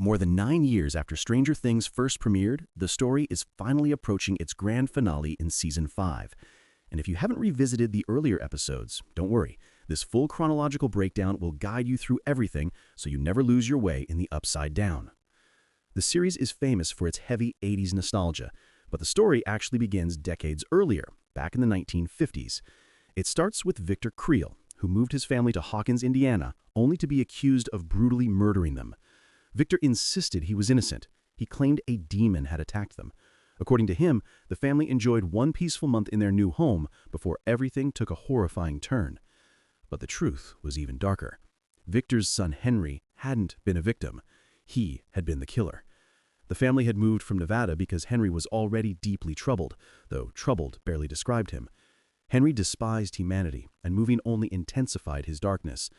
More than 9 years after Stranger Things first premiered, the story is finally approaching its grand finale in Season 5. And if you haven't revisited the earlier episodes, don't worry. This full chronological breakdown will guide you through everything so you never lose your way in the Upside Down. The series is famous for its heavy 80s nostalgia, but the story actually begins decades earlier, back in the 1950s. It starts with Victor Creel, who moved his family to Hawkins, Indiana, only to be accused of brutally murdering them. Victor insisted he was innocent. He claimed a demon had attacked them. According to him, the family enjoyed one peaceful month in their new home before everything took a horrifying turn. But the truth was even darker. Victor's son Henry hadn't been a victim. He had been the killer. The family had moved from Nevada because Henry was already deeply troubled, though troubled barely described him. Henry despised humanity, and moving only intensified his darkness.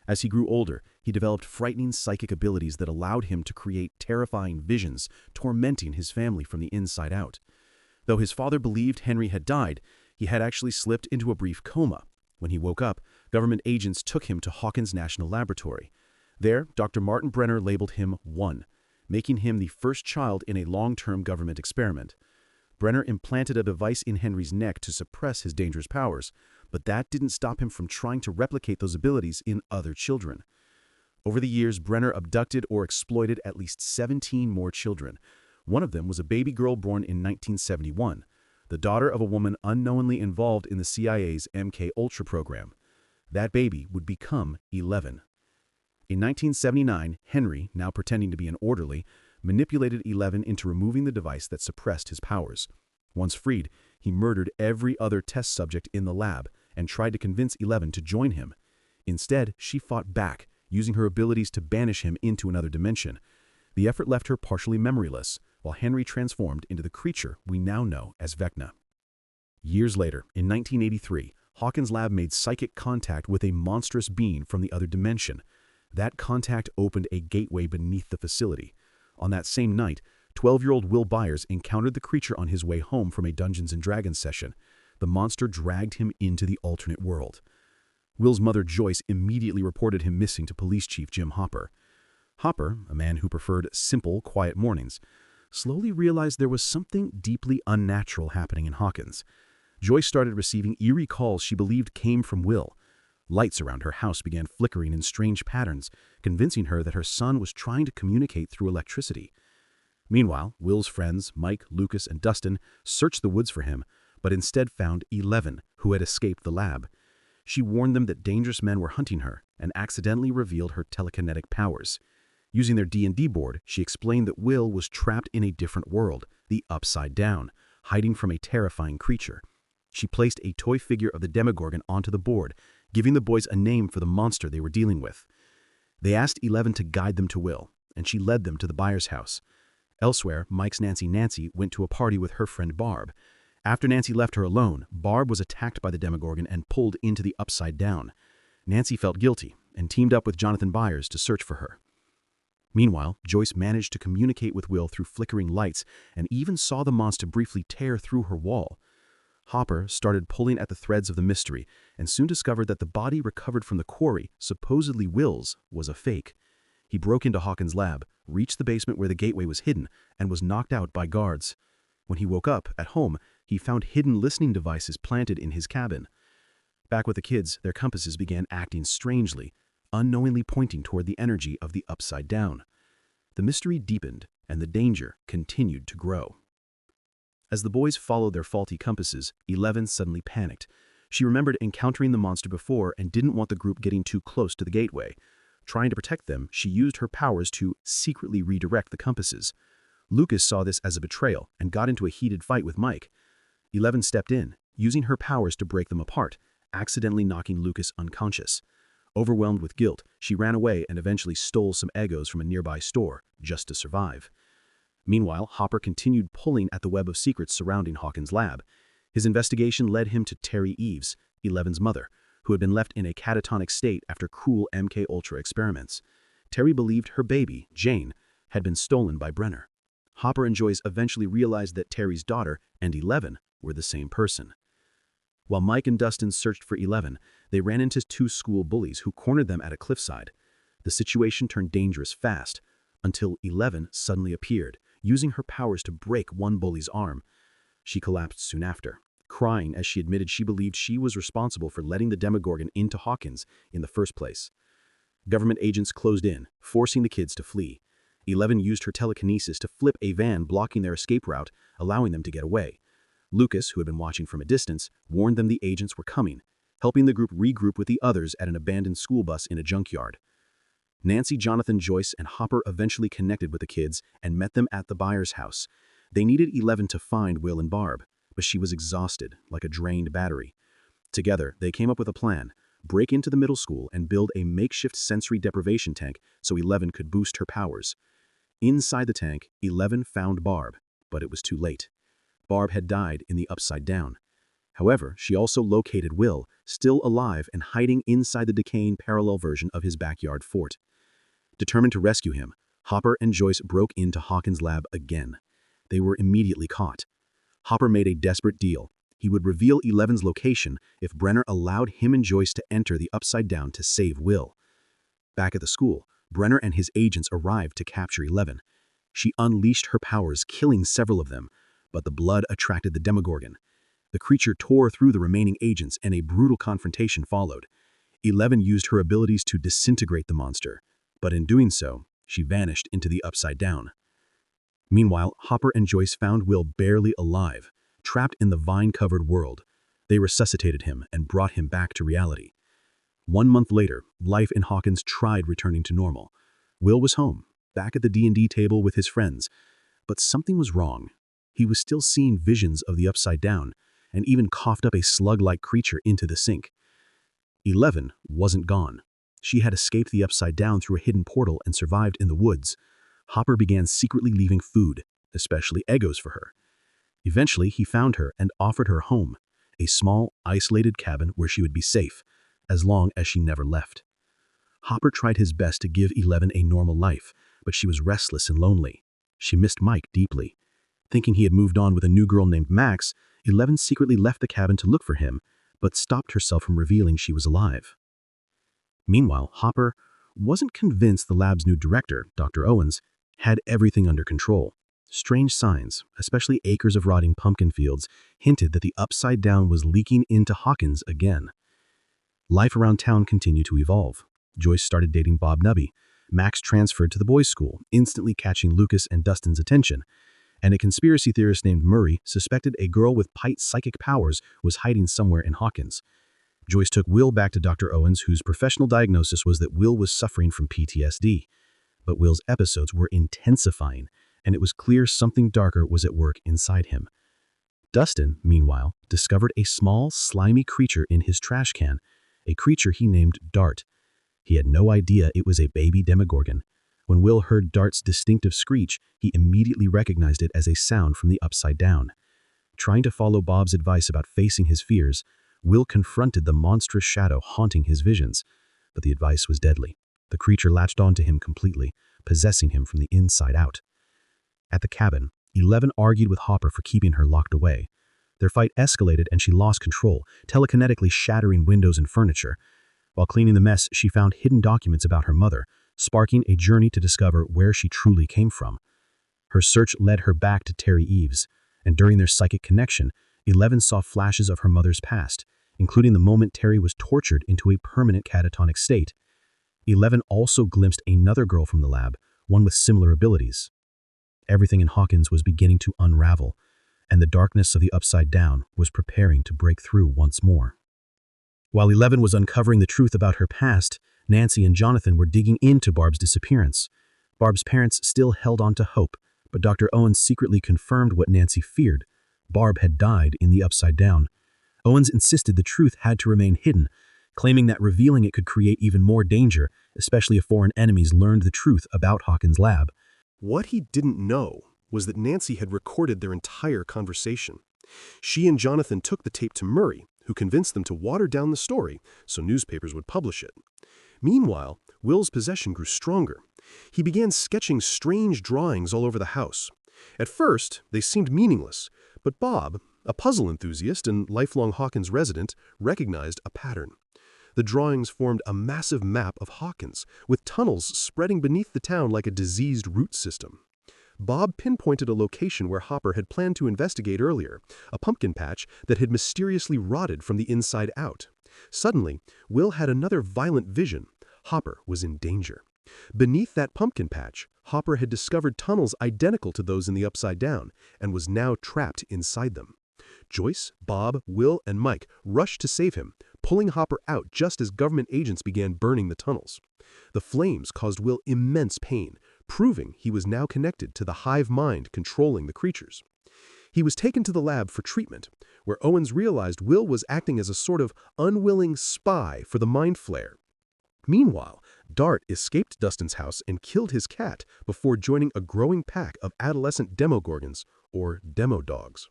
As he grew older, he developed frightening psychic abilities that allowed him to create terrifying visions, tormenting his family from the inside out. Though his father believed Henry had died, he had actually slipped into a brief coma. When he woke up, government agents took him to Hawkins National Laboratory. There, Dr. Martin Brenner labeled him 1, making him the first child in a long-term government experiment. Brenner implanted a device in Henry's neck to suppress his dangerous powers, but that didn't stop him from trying to replicate those abilities in other children. Over the years, Brenner abducted or exploited at least 17 more children. One of them was a baby girl born in 1971, the daughter of a woman unknowingly involved in the CIA's MK-Ultra program. That baby would become 11. In 1979, Henry, now pretending to be an orderly, manipulated 11 into removing the device that suppressed his powers. Once freed, he murdered every other test subject in the lab and tried to convince 11 to join him. Instead, she fought back, using her abilities to banish him into another dimension. The effort left her partially memoryless, while Henry transformed into the creature we now know as Vecna. Years later, in 1983, Hawkins' lab made psychic contact with a monstrous being from the other dimension. That contact opened a gateway beneath the facility. On that same night, 12-year-old Will Byers encountered the creature on his way home from a Dungeons & Dragons session. The monster dragged him into the alternate world. Will's mother, Joyce, immediately reported him missing to Police Chief Jim Hopper. Hopper, a man who preferred simple, quiet mornings, slowly realized there was something deeply unnatural happening in Hawkins. Joyce started receiving eerie calls she believed came from Will. Lights around her house began flickering in strange patterns, convincing her that her son was trying to communicate through electricity. Meanwhile, Will's friends, Mike, Lucas, and Dustin, searched the woods for him, but instead found 11, who had escaped the lab. She warned them that dangerous men were hunting her and accidentally revealed her telekinetic powers. Using their D&D board, she explained that Will was trapped in a different world, the Upside Down, hiding from a terrifying creature. She placed a toy figure of the Demogorgon onto the board, giving the boys a name for the monster they were dealing with. They asked 11 to guide them to Will, and she led them to the Byers house. Elsewhere, Mike's Nancy went to a party with her friend Barb. After Nancy left her alone, Barb was attacked by the Demogorgon and pulled into the Upside Down. Nancy felt guilty and teamed up with Jonathan Byers to search for her. Meanwhile, Joyce managed to communicate with Will through flickering lights and even saw the monster briefly tear through her wall. Hopper started pulling at the threads of the mystery and soon discovered that the body recovered from the quarry, supposedly Will's, was a fake. He broke into Hawkins' lab, reached the basement where the gateway was hidden, and was knocked out by guards. When he woke up, at home, he found hidden listening devices planted in his cabin. Back with the kids, their compasses began acting strangely, unknowingly pointing toward the energy of the Upside Down. The mystery deepened, and the danger continued to grow. As the boys followed their faulty compasses, 11 suddenly panicked. She remembered encountering the monster before and didn't want the group getting too close to the gateway. Trying to protect them, she used her powers to secretly redirect the compasses. Lucas saw this as a betrayal and got into a heated fight with Mike. 11 stepped in, using her powers to break them apart, accidentally knocking Lucas unconscious. Overwhelmed with guilt, she ran away and eventually stole some Eggos from a nearby store, just to survive. Meanwhile, Hopper continued pulling at the web of secrets surrounding Hawkins' lab. His investigation led him to Terry Eves, 11's mother, who had been left in a catatonic state after cruel MK-Ultra experiments. Terry believed her baby, Jane, had been stolen by Brenner. Hopper and Joyce eventually realized that Terry's daughter and 11 were the same person. While Mike and Dustin searched for 11, they ran into two school bullies who cornered them at a cliffside. The situation turned dangerous fast. until 11 suddenly appeared, using her powers to break one bully's arm. She collapsed soon after, crying as she admitted she believed she was responsible for letting the Demogorgon into Hawkins in the first place. Government agents closed in, forcing the kids to flee. 11 used her telekinesis to flip a van blocking their escape route, allowing them to get away. Lucas, who had been watching from a distance, warned them the agents were coming, helping the group regroup with the others at an abandoned school bus in a junkyard. Nancy, Jonathan, Joyce, and Hopper eventually connected with the kids and met them at the Byers' house. They needed 11 to find Will and Barb, but she was exhausted, like a drained battery. Together, they came up with a plan: break into the middle school and build a makeshift sensory deprivation tank so 11 could boost her powers. Inside the tank, 11 found Barb, but it was too late. Barb had died in the Upside Down. However, she also located Will, still alive and hiding inside the decaying parallel version of his backyard fort. Determined to rescue him, Hopper and Joyce broke into Hawkins' lab again. They were immediately caught. Hopper made a desperate deal. He would reveal 11's location if Brenner allowed him and Joyce to enter the Upside Down to save Will. Back at the school, Brenner and his agents arrived to capture 11. She unleashed her powers, killing several of them, but the blood attracted the Demogorgon. The creature tore through the remaining agents and a brutal confrontation followed. 11 used her abilities to disintegrate the monster, but in doing so, she vanished into the Upside Down. Meanwhile, Hopper and Joyce found Will barely alive, trapped in the vine-covered world. They resuscitated him and brought him back to reality. 1 month later, life in Hawkins tried returning to normal. Will was home, back at the D&D table with his friends. But something was wrong. He was still seeing visions of the Upside Down, and even coughed up a slug-like creature into the sink. 11 wasn't gone. She had escaped the Upside Down through a hidden portal and survived in the woods. Hopper began secretly leaving food, especially Eggos, for her. Eventually, he found her and offered her home, a small, isolated cabin where she would be safe, as long as she never left. Hopper tried his best to give 11 a normal life, but she was restless and lonely. She missed Mike deeply. Thinking he had moved on with a new girl named Max, 11 secretly left the cabin to look for him, but stopped herself from revealing she was alive. Meanwhile, Hopper wasn't convinced the lab's new director, Dr. Owens, had everything under control. Strange signs, especially acres of rotting pumpkin fields, hinted that the Upside Down was leaking into Hawkins again. Life around town continued to evolve. Joyce started dating Bob Nubby. Max transferred to the boys' school, instantly catching Lucas and Dustin's attention. And a conspiracy theorist named Murray suspected a girl with psychic powers was hiding somewhere in Hawkins. Joyce took Will back to Dr. Owens, whose professional diagnosis was that Will was suffering from PTSD. But Will's episodes were intensifying, and it was clear something darker was at work inside him. Dustin, meanwhile, discovered a small, slimy creature in his trash can, a creature he named Dart. He had no idea it was a baby Demogorgon. When Will heard Dart's distinctive screech, he immediately recognized it as a sound from the Upside Down. Trying to follow Bob's advice about facing his fears, Will confronted the monstrous shadow haunting his visions, but the advice was deadly. The creature latched onto him completely, possessing him from the inside out. At the cabin, 11 argued with Hopper for keeping her locked away. Their fight escalated and she lost control, telekinetically shattering windows and furniture. While cleaning the mess, she found hidden documents about her mother, sparking a journey to discover where she truly came from. Her search led her back to Terry Eves, and during their psychic connection, 11 saw flashes of her mother's past, including the moment Terry was tortured into a permanent catatonic state. 11 also glimpsed another girl from the lab, one with similar abilities. Everything in Hawkins was beginning to unravel, and the darkness of the Upside Down was preparing to break through once more. While 11 was uncovering the truth about her past, Nancy and Jonathan were digging into Barb's disappearance. Barb's parents still held on to hope, but Dr. Owens secretly confirmed what Nancy feared. Barb had died in the Upside Down. Owens insisted the truth had to remain hidden, claiming that revealing it could create even more danger, especially if foreign enemies learned the truth about Hawkins' lab. What he didn't know was that Nancy had recorded their entire conversation. She and Jonathan took the tape to Murray, who convinced them to water down the story so newspapers would publish it. Meanwhile, Will's possession grew stronger. He began sketching strange drawings all over the house. At first, they seemed meaningless, but Bob, a puzzle enthusiast and lifelong Hawkins resident, recognized a pattern. The drawings formed a massive map of Hawkins, with tunnels spreading beneath the town like a diseased root system. Bob pinpointed a location where Hopper had planned to investigate earlier, a pumpkin patch that had mysteriously rotted from the inside out. Suddenly, Will had another violent vision. Hopper was in danger. Beneath that pumpkin patch, Hopper had discovered tunnels identical to those in the Upside Down, and was now trapped inside them. Joyce, Bob, Will, and Mike rushed to save him, pulling Hopper out just as government agents began burning the tunnels. The flames caused Will immense pain, proving he was now connected to the hive mind controlling the creatures. He was taken to the lab for treatment, where Owens realized Will was acting as a sort of unwilling spy for the Mind Flayer. Meanwhile, Dart escaped Dustin's house and killed his cat before joining a growing pack of adolescent Demogorgons, or Demo Dogs.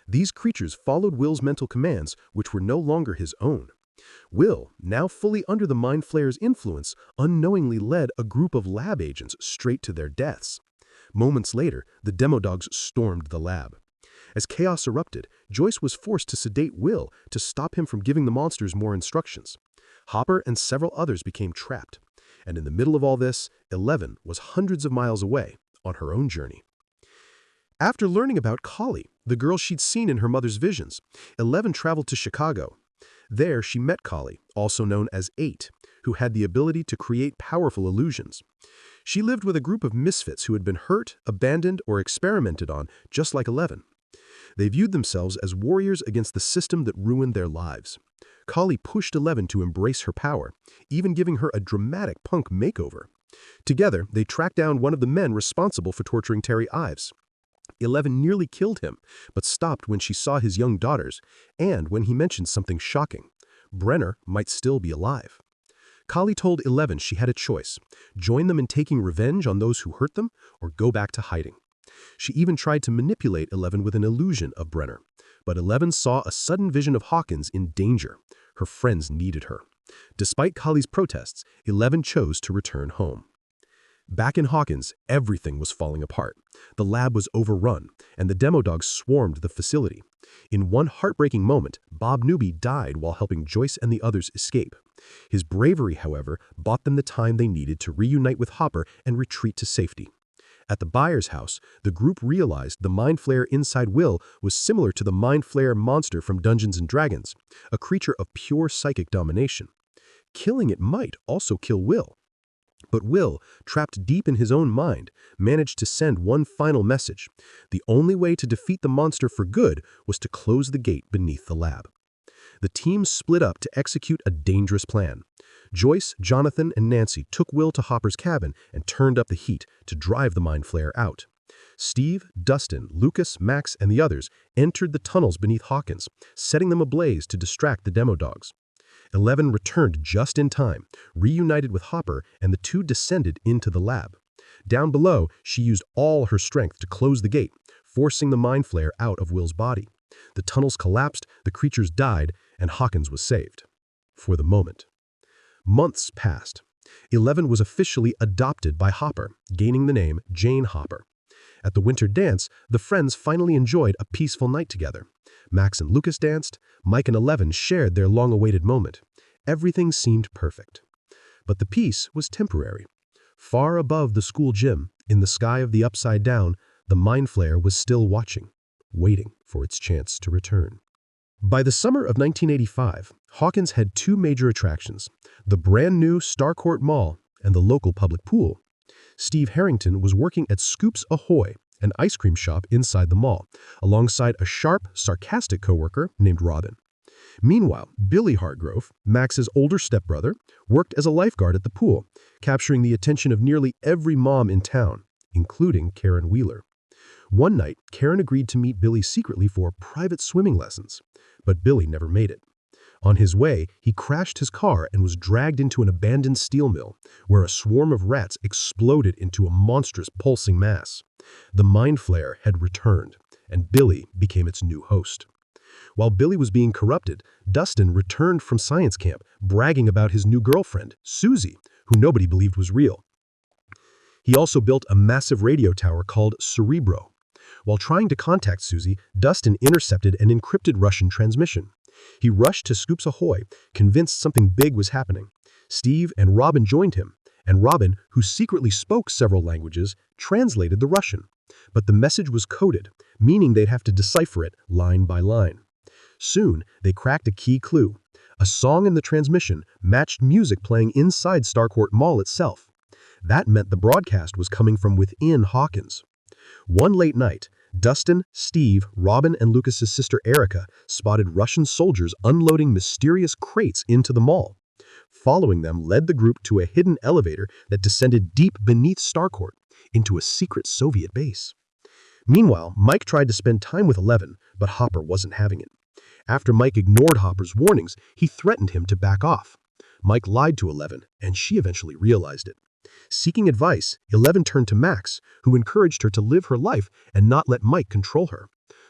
These creatures followed Will's mental commands, which were no longer his own. Will, now fully under the Mind Flayer's influence, unknowingly led a group of lab agents straight to their deaths. Moments later, the Demodogs stormed the lab. As chaos erupted, Joyce was forced to sedate Will to stop him from giving the monsters more instructions. Hopper and several others became trapped. And in the middle of all this, 11 was hundreds of miles away on her own journey. After learning about Collie, the girl she'd seen in her mother's visions, 11 traveled to Chicago. There she met Collie, also known as 8, who had the ability to create powerful illusions. She lived with a group of misfits who had been hurt, abandoned, or experimented on, just like 11. They viewed themselves as warriors against the system that ruined their lives. Collie pushed 11 to embrace her power, even giving her a dramatic punk makeover. Together, they tracked down one of the men responsible for torturing Terry Ives. 11 nearly killed him, but stopped when she saw his young daughters, and when he mentioned something shocking. Brenner might still be alive. Collie told 11 she had a choice: join them in taking revenge on those who hurt them, or go back to hiding. She even tried to manipulate 11 with an illusion of Brenner. But 11 saw a sudden vision of Hawkins in danger. Her friends needed her. Despite Collie's protests, 11 chose to return home. Back in Hawkins, everything was falling apart. The lab was overrun, and the Demodogs swarmed the facility. In one heartbreaking moment, Bob Newby died while helping Joyce and the others escape. His bravery, however, bought them the time they needed to reunite with Hopper and retreat to safety. At the Byers' house, the group realized the Mind Flayer inside Will was similar to the Mind Flayer monster from Dungeons & Dragons, a creature of pure psychic domination. Killing it might also kill Will. But Will, trapped deep in his own mind, managed to send one final message. The only way to defeat the monster for good was to close the gate beneath the lab. The team split up to execute a dangerous plan. Joyce, Jonathan, and Nancy took Will to Hopper's cabin and turned up the heat to drive the Mind Flayer out. Steve, Dustin, Lucas, Max, and the others entered the tunnels beneath Hawkins, setting them ablaze to distract the Demodogs. 11 returned just in time, reunited with Hopper, and the two descended into the lab. Down below, she used all her strength to close the gate, forcing the Mind Flayer out of Will's body. The tunnels collapsed, the creatures died, and Hawkins was saved. For the moment. Months passed. 11 was officially adopted by Hopper, gaining the name Jane Hopper. At the winter dance, the friends finally enjoyed a peaceful night together. Max and Lucas danced. Mike and 11 shared their long-awaited moment. Everything seemed perfect. But the peace was temporary. Far above the school gym, in the sky of the Upside Down, the Mind Flayer was still watching, waiting for its chance to return. By the summer of 1985, Hawkins had two major attractions: the brand-new Starcourt Mall and the local public pool. Steve Harrington was working at Scoops Ahoy, an ice cream shop inside the mall, alongside a sharp, sarcastic coworker named Robin. Meanwhile, Billy Hartgrove, Max's older stepbrother, worked as a lifeguard at the pool, capturing the attention of nearly every mom in town, including Karen Wheeler. One night, Karen agreed to meet Billy secretly for private swimming lessons, but Billy never made it. On his way, he crashed his car and was dragged into an abandoned steel mill, where a swarm of rats exploded into a monstrous pulsing mass. The Mind Flayer had returned, and Billy became its new host. While Billy was being corrupted, Dustin returned from science camp, bragging about his new girlfriend, Susie, who nobody believed was real. He also built a massive radio tower called Cerebro. While trying to contact Susie, Dustin intercepted an encrypted Russian transmission. He rushed to Scoops Ahoy, convinced something big was happening. Steve and Robin joined him, and Robin, who secretly spoke several languages, translated the Russian. But the message was coded, meaning they'd have to decipher it line by line. Soon, they cracked a key clue. A song in the transmission matched music playing inside Starcourt Mall itself. That meant the broadcast was coming from within Hawkins. One late night, Dustin, Steve, Robin, and Lucas's sister Erica spotted Russian soldiers unloading mysterious crates into the mall. Following them led the group to a hidden elevator that descended deep beneath Starcourt into a secret Soviet base. Meanwhile, Mike tried to spend time with Eleven, but Hopper wasn't having it. After Mike ignored Hopper's warnings, he threatened him to back off. Mike lied to Eleven, and she eventually realized it. Seeking advice, Eleven turned to Max, who encouraged her to live her life and not let Mike control her.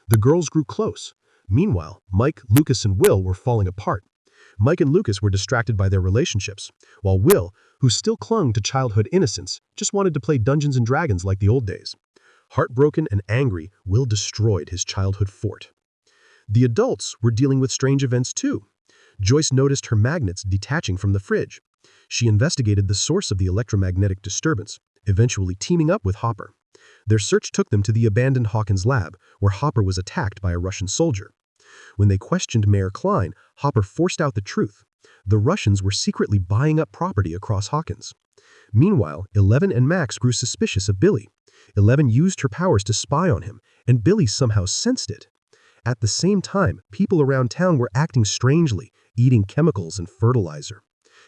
The girls grew close. Meanwhile, Mike, Lucas, and Will were falling apart. Mike and Lucas were distracted by their relationships, while Will, who still clung to childhood innocence, just wanted to play Dungeons and Dragons like the old days. Heartbroken and angry, Will destroyed his childhood fort. The adults were dealing with strange events too. Joyce noticed her magnets detaching from the fridge. She investigated the source of the electromagnetic disturbance, eventually teaming up with Hopper. Their search took them to the abandoned Hawkins lab, where Hopper was attacked by a Russian soldier. When they questioned Mayor Klein, Hopper forced out the truth. The Russians were secretly buying up property across Hawkins. Meanwhile, Eleven and Max grew suspicious of Billy. Eleven used her powers to spy on him, and Billy somehow sensed it. At the same time, people around town were acting strangely, eating chemicals and fertilizer.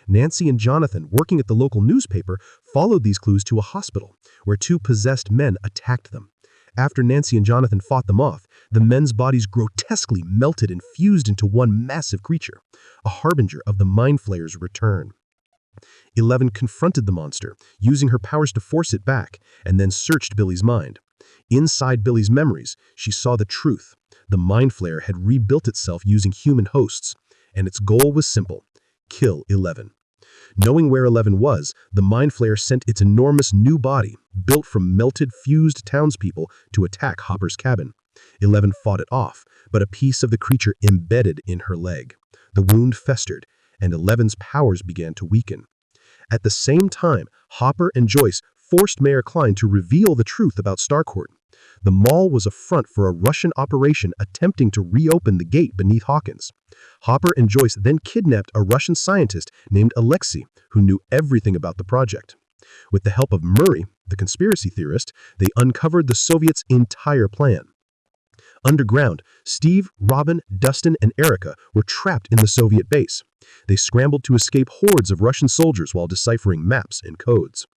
Nancy and Jonathan, working at the local newspaper, followed these clues to a hospital, where two possessed men attacked them. After Nancy and Jonathan fought them off, the men's bodies grotesquely melted and fused into one massive creature, a harbinger of the Mind Flayer's return. Eleven confronted the monster, using her powers to force it back, and then searched Billy's mind. Inside Billy's memories, she saw the truth. The Mind Flayer had rebuilt itself using human hosts, and its goal was simple: kill Eleven. Knowing where Eleven was, the Mind Flayer sent its enormous new body, built from melted, fused townspeople, to attack Hopper's cabin. Eleven fought it off, but a piece of the creature embedded in her leg. The wound festered, and Eleven's powers began to weaken. At the same time, Hopper and Joyce forced Mayor Klein to reveal the truth about Starcourt. The mall was a front for a Russian operation attempting to reopen the gate beneath Hawkins. Hopper and Joyce then kidnapped a Russian scientist named Alexei, who knew everything about the project. With the help of Murray, the conspiracy theorist, they uncovered the Soviets' entire plan. Underground, Steve, Robin, Dustin, and Erica were trapped in the Soviet base. They scrambled to escape hordes of Russian soldiers while deciphering maps and codes.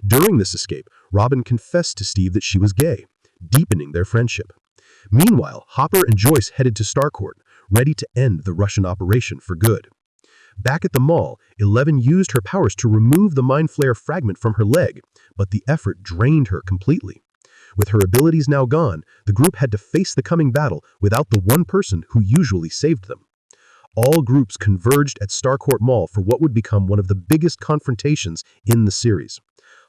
During this escape, Robin confessed to Steve that she was gay, deepening their friendship. Meanwhile, Hopper and Joyce headed to Starcourt, ready to end the Russian operation for good. Back at the mall, Eleven used her powers to remove the Mind Flayer fragment from her leg, but the effort drained her completely. With her abilities now gone, the group had to face the coming battle without the one person who usually saved them. All groups converged at Starcourt Mall for what would become one of the biggest confrontations in the series.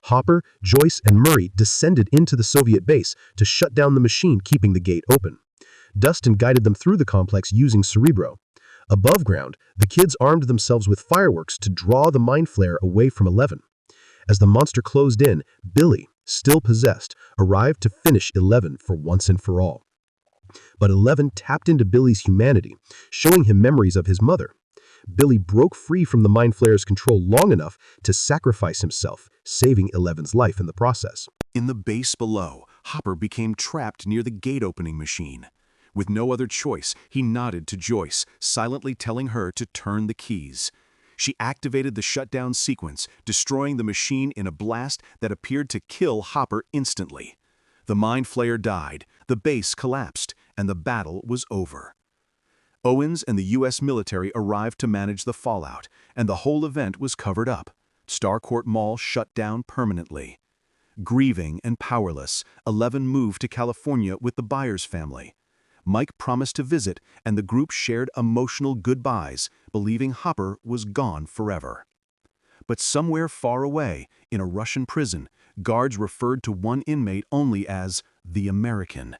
Hopper, Joyce, and Murray descended into the Soviet base to shut down the machine keeping the gate open. Dustin guided them through the complex using Cerebro. Above ground, the kids armed themselves with fireworks to draw the Mind Flayer away from Eleven. As the monster closed in, Billy, still possessed, arrived to finish Eleven for once and for all. But Eleven tapped into Billy's humanity, showing him memories of his mother. Billy broke free from the Mind Flayer's control long enough to sacrifice himself, saving Eleven's life in the process. In the base below, Hopper became trapped near the gate-opening machine. With no other choice, he nodded to Joyce, silently telling her to turn the keys. She activated the shutdown sequence, destroying the machine in a blast that appeared to kill Hopper instantly. The Mind Flayer died, the base collapsed, and the battle was over. Owens and the U.S. military arrived to manage the fallout, and the whole event was covered up. Starcourt Mall shut down permanently. Grieving and powerless, Eleven moved to California with the Byers family. Mike promised to visit, and the group shared emotional goodbyes, believing Hopper was gone forever. But somewhere far away, in a Russian prison, guards referred to one inmate only as the American.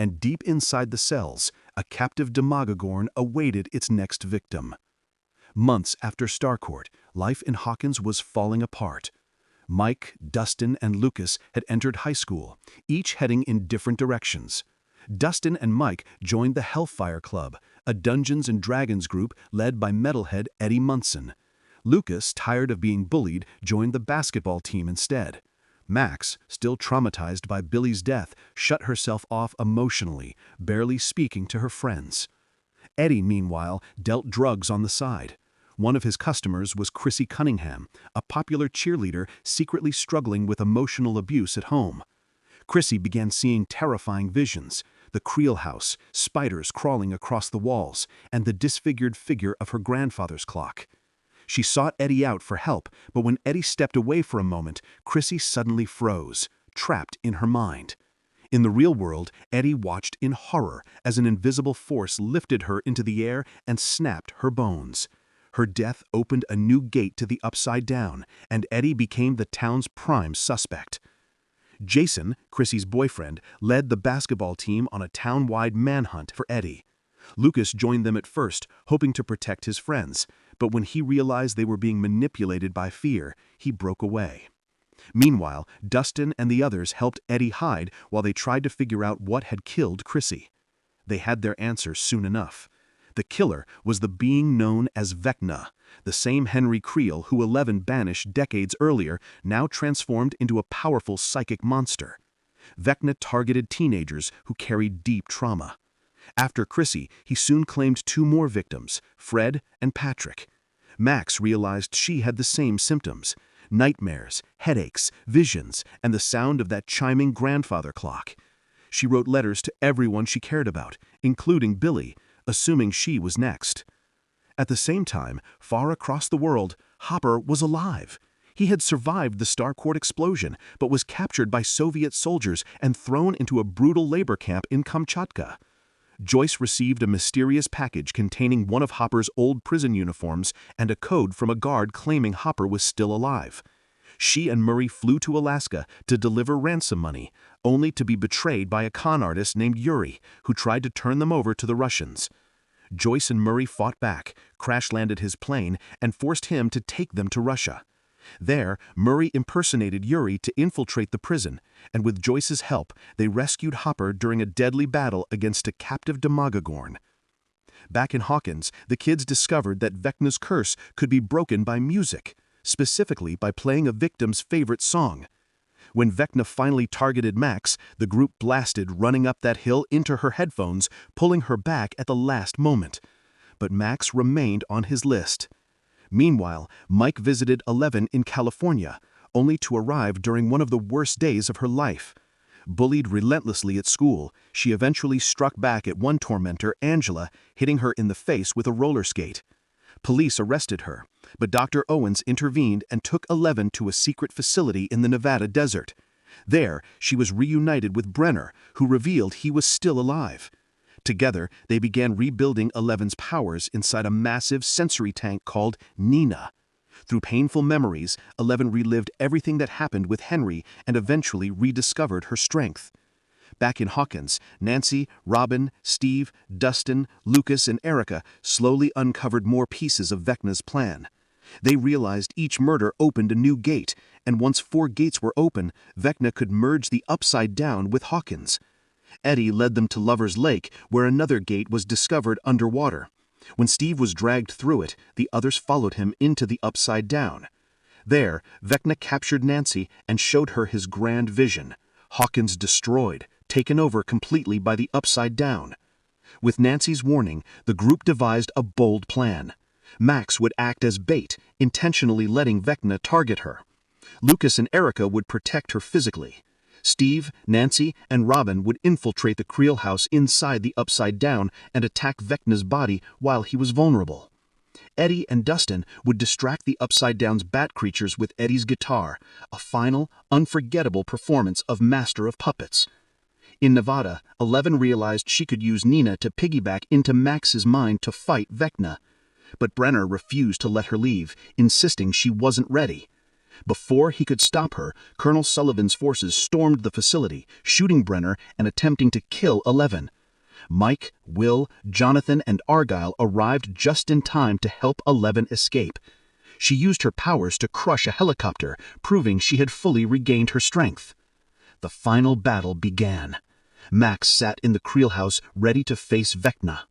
and deep inside the cells, a captive Demogorgon awaited its next victim. Months after Starcourt, life in Hawkins was falling apart. Mike, Dustin, and Lucas had entered high school, each heading in different directions. Dustin and Mike joined the Hellfire Club, a Dungeons & Dragons group led by metalhead Eddie Munson. Lucas, tired of being bullied, joined the basketball team instead. Max, still traumatized by Billy's death, shut herself off emotionally, barely speaking to her friends. Eddie, meanwhile, dealt drugs on the side. One of his customers was Chrissy Cunningham, a popular cheerleader secretly struggling with emotional abuse at home. Chrissy began seeing terrifying visions: the Creel house, spiders crawling across the walls, and the disfigured figure of her grandfather's clock. She sought Eddie out for help, but when Eddie stepped away for a moment, Chrissy suddenly froze, trapped in her mind. In the real world, Eddie watched in horror as an invisible force lifted her into the air and snapped her bones. Her death opened a new gate to the Upside Down, and Eddie became the town's prime suspect. Jason, Chrissy's boyfriend, led the basketball team on a town-wide manhunt for Eddie. Lucas joined them at first, hoping to protect his friends, but when he realized they were being manipulated by fear, he broke away. Meanwhile, Dustin and the others helped Eddie hide while they tried to figure out what had killed Chrissy. They had their answer soon enough. The killer was the being known as Vecna, the same Henry Creel who Eleven banished decades earlier, now transformed into a powerful psychic monster. Vecna targeted teenagers who carried deep trauma. After Chrissy, he soon claimed two more victims, Fred and Patrick. Max realized she had the same symptoms: nightmares, headaches, visions, and the sound of that chiming grandfather clock. She wrote letters to everyone she cared about, including Billy, assuming she was next. At the same time, far across the world, Hopper was alive. He had survived the Starcourt explosion, but was captured by Soviet soldiers and thrown into a brutal labor camp in Kamchatka. Joyce received a mysterious package containing one of Hopper's old prison uniforms and a code from a guard claiming Hopper was still alive. She and Murray flew to Alaska to deliver ransom money, only to be betrayed by a con artist named Yuri, who tried to turn them over to the Russians. Joyce and Murray fought back, crash-landed his plane, and forced him to take them to Russia. There, Murray impersonated Yuri to infiltrate the prison, and with Joyce's help, they rescued Hopper during a deadly battle against a captive Demogorgon. Back in Hawkins, the kids discovered that Vecna's curse could be broken by music, specifically by playing a victim's favorite song. When Vecna finally targeted Max, the group blasted, running up that hill into her headphones, pulling her back at the last moment. But Max remained on his list. Meanwhile, Mike visited Eleven in California, only to arrive during one of the worst days of her life. Bullied relentlessly at school, she eventually struck back at one tormentor, Angela, hitting her in the face with a roller skate. Police arrested her, but Dr. Owens intervened and took Eleven to a secret facility in the Nevada desert. There, she was reunited with Brenner, who revealed he was still alive. Together, they began rebuilding Eleven's powers inside a massive sensory tank called Nina. Through painful memories, Eleven relived everything that happened with Henry and eventually rediscovered her strength. Back in Hawkins, Nancy, Robin, Steve, Dustin, Lucas, and Erica slowly uncovered more pieces of Vecna's plan. They realized each murder opened a new gate, and once 4 gates were open, Vecna could merge the Upside Down with Hawkins. Eddie led them to Lover's Lake, where another gate was discovered underwater. When Steve was dragged through it, the others followed him into the Upside Down. There, Vecna captured Nancy and showed her his grand vision: Hawkins destroyed, taken over completely by the Upside Down. With Nancy's warning, the group devised a bold plan. Max would act as bait, intentionally letting Vecna target her. Lucas and Erica would protect her physically. Steve, Nancy, and Robin would infiltrate the Creel house inside the Upside Down and attack Vecna's body while he was vulnerable. Eddie and Dustin would distract the Upside Down's bat creatures with Eddie's guitar, a final, unforgettable performance of Master of Puppets. In Nevada, Eleven realized she could use Nina to piggyback into Max's mind to fight Vecna. But Brenner refused to let her leave, insisting she wasn't ready. Before he could stop her, Colonel Sullivan's forces stormed the facility, shooting Brenner and attempting to kill 11. Mike, Will, Jonathan, and Argyle arrived just in time to help 11 escape. She used her powers to crush a helicopter, proving she had fully regained her strength. The final battle began. Max sat in the Creel house ready to face Vecna.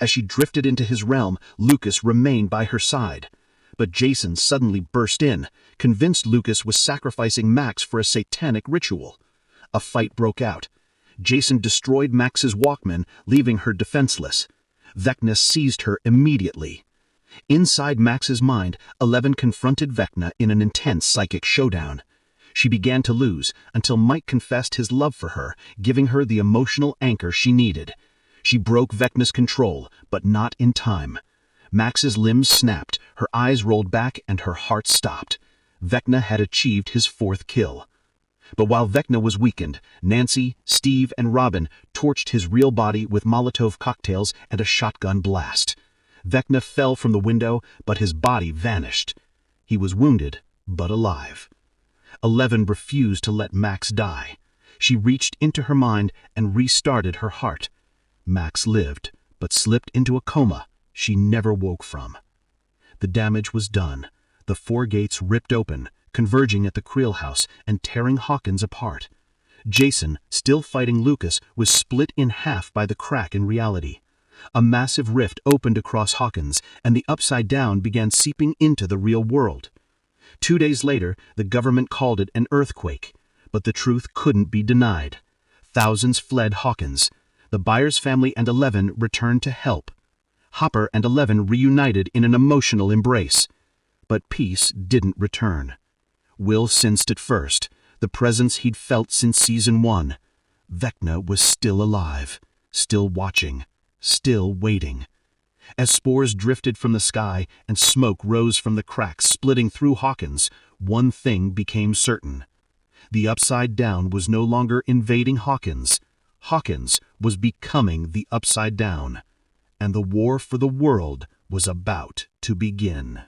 As she drifted into his realm, Lucas remained by her side. But Jason suddenly burst in, convinced Lucas was sacrificing Max for a satanic ritual. A fight broke out. Jason destroyed Max's Walkman, leaving her defenseless. Vecna seized her immediately. Inside Max's mind, 11 confronted Vecna in an intense psychic showdown. She began to lose, until Mike confessed his love for her, giving her the emotional anchor she needed. She broke Vecna's control, but not in time. Max's limbs snapped, her eyes rolled back, and her heart stopped. Vecna had achieved his 4th kill. But while Vecna was weakened, Nancy, Steve, and Robin torched his real body with Molotov cocktails and a shotgun blast. Vecna fell from the window, but his body vanished. He was wounded, but alive. 11 refused to let Max die. She reached into her mind and restarted her heart. Max lived, but slipped into a coma she never woke from. The damage was done. The 4 gates ripped open, converging at the Creel house and tearing Hawkins apart. Jason, still fighting Lucas, was split in half by the crack in reality. A massive rift opened across Hawkins, and the Upside Down began seeping into the real world. 2 days later, the government called it an earthquake, but the truth couldn't be denied. Thousands fled Hawkins. The Byers family and 11 returned to help. Hopper and 11 reunited in an emotional embrace. But peace didn't return. Will sensed it first, the presence he'd felt since Season 1. Vecna was still alive, still watching, still waiting. As spores drifted from the sky and smoke rose from the cracks splitting through Hawkins, one thing became certain. The Upside Down was no longer invading Hawkins. Hawkins was becoming the Upside Down, and the war for the world was about to begin.